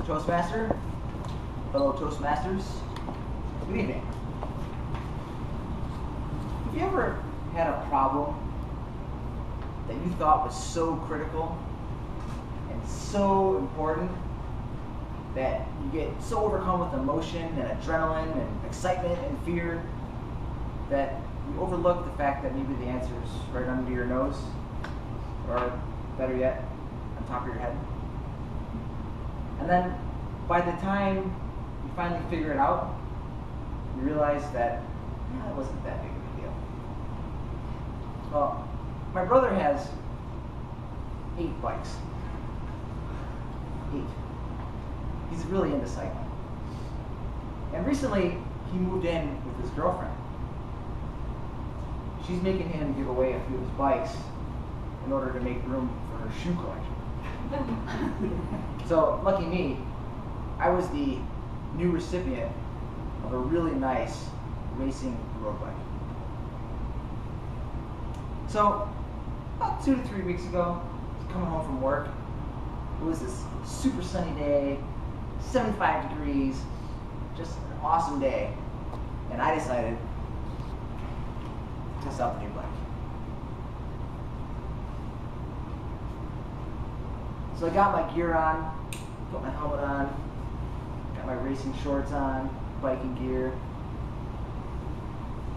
Toastmaster, fellow Toastmasters, good evening. Have you ever had a problem that you thought was so critical and so important that you get so overcome with emotion and adrenaline and excitement and fear that you overlook the fact that maybe the answer is right under your nose, or better yet, on top of your head? And then by the time you finally figure it out, you realize that it wasn't that big of a deal. Well, my brother has 8 bikes. 8. He's really into cycling. And recently, he moved in with his girlfriend. She's making him give away a few of his bikes in order to make room for her shoe collection. So, lucky me, I was the new recipient of a really nice racing road bike. So, about 2 to 3 weeks ago, I was coming home from work. It was this super sunny day, 75 degrees, just an awesome day. And I decided to test out the new bike. So I got my gear on, put my helmet on, got my racing shorts on, biking gear,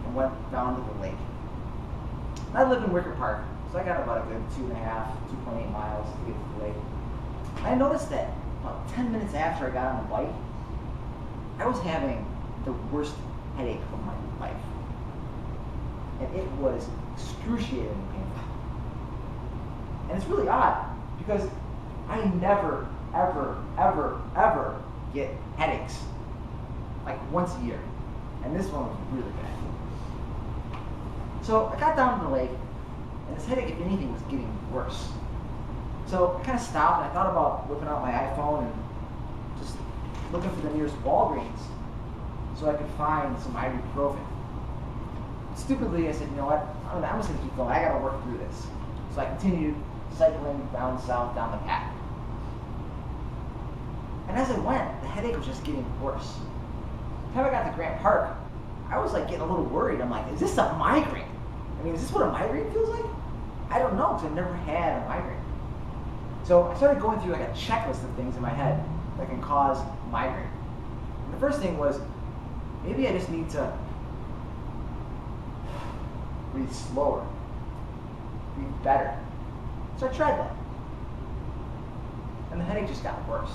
and went down to the lake. I live in Wicker Park, so I got about a good 2.8 miles to get to the lake. I noticed that about 10 minutes after I got on the bike, I was having the worst headache of my life. And it was excruciatingly painful. And it's really odd, because I never, ever get headaches. Like once a year. And this one was really bad. So I got down to the lake, and this headache, if anything, was getting worse. So I kind of stopped, and I thought about whipping out my iPhone and just looking for the nearest Walgreens so I could find some ibuprofen. Stupidly, I said, you know what, I'm just going to keep going. I got to work through this. So I continued cycling down south, down the path. And as I went, the headache was just getting worse. By the time I got to Grant Park, I was like getting a little worried. I'm like, is this a migraine? I mean, is this what a migraine feels like? I don't know, because I've never had a migraine. So I started going through like a checklist of things in my head that can cause migraine. And the first thing was, maybe I just need to breathe slower, breathe better. So I tried that. And the headache just got worse.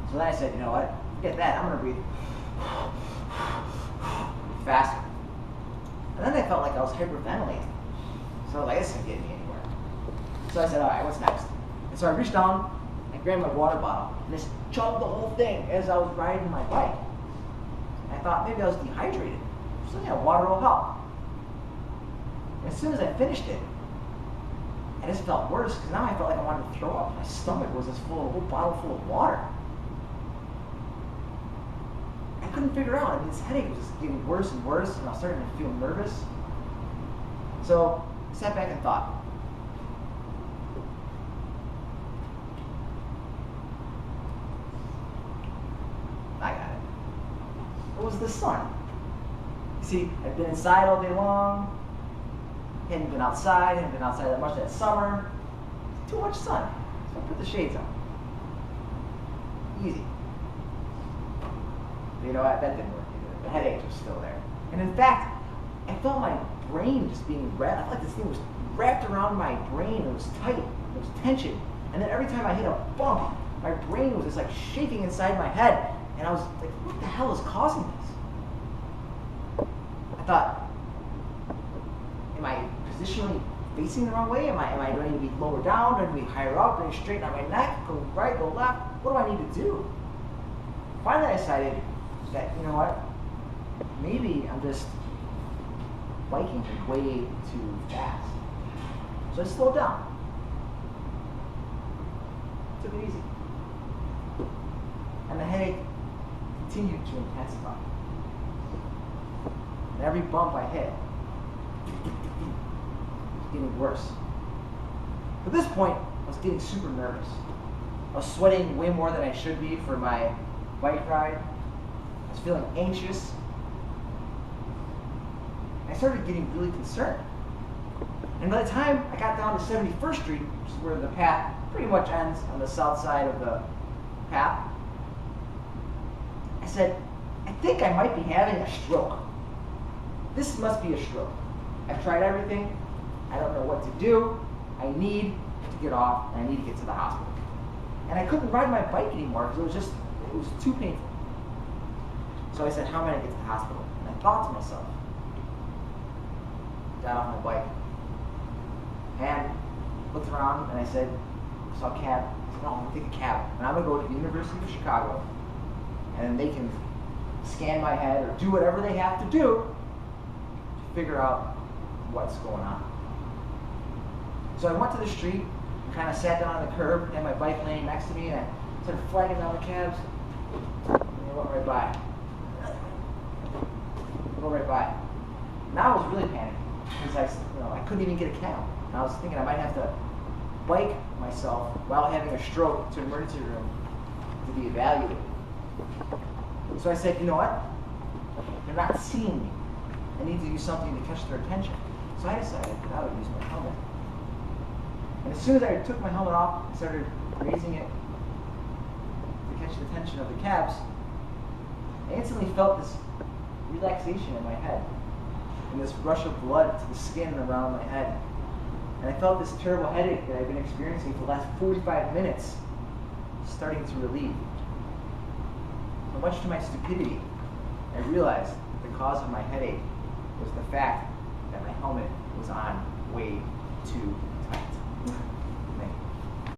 So then I said, you know what, forget that, I'm going to breathe faster. And then I felt like I was hyperventilating. So I was like, this isn't getting me anywhere. So I said, all right, what's next? And so I reached down and grabbed my water bottle and just chugged the whole thing as I was riding my bike. And I thought maybe I was dehydrated. So yeah, water will help. And as soon as I finished it, I just felt worse, because now I felt like I wanted to throw up. My stomach was just full, a whole bottle full of water. I couldn't figure out. I mean, this headache was just getting worse and worse, and I was starting to feel nervous. So I sat back and thought, I got it. It was the sun. You see, I'd been inside all day long, hadn't been outside that much that summer. Too much sun. So I put the shades on. Easy. But you know what? That didn't work either. The headache was still there. And in fact, I felt my brain just being wrapped. I felt like this thing was wrapped around my brain. It was tight. It was tension. And then every time I hit a bump, my brain was just like shaking inside my head. And I was like, what the hell is causing this? I thought, am I positionally facing the wrong way? Do I need to be lower down? Do I need to be higher up? Do I need to straighten out my neck? Go right, go left? What do I need to do? Finally, I decided that, you know what? Maybe I'm just biking way too fast. So I slowed down. Took it easy. And the headache continued to intensify. And every bump I hit was getting worse. At this point, I was getting super nervous. I was sweating way more than I should be for my bike ride. I was feeling anxious. I started getting really concerned. And by the time I got down to 71st Street, which is where the path pretty much ends on the south side of the path, I said, I think I might be having a stroke. This must be a stroke. I've tried everything. I don't know what to do. I need to get off and I need to get to the hospital. And I couldn't ride my bike anymore because it was too painful. So I said, how am I going to get to the hospital? And I thought to myself, got off my bike and looked around and I said, I saw a cab. I said, no, I'm going to take a cab. And I'm going to go to the University of Chicago and they can scan my head or do whatever they have to do to figure out what's going on. So I went to the street, kind of sat down on the curb, had my bike laying next to me, and I started flagging down the cabs. And they went right by. Go right by. Now I was really panicking because I couldn't even get a cab. And I was thinking I might have to bike myself while having a stroke to an emergency room to be evaluated. So I said, you know what? They're not seeing me. I need to do something to catch their attention. So I decided that I would use my helmet. And as soon as I took my helmet off and started raising it to catch the attention of the cabs, I instantly felt this relaxation in my head and this rush of blood to the skin around my head. And I felt this terrible headache that I've been experiencing for the last 45 minutes starting to relieve. So much to my stupidity, I realized that the cause of my headache was the fact that my helmet was on way too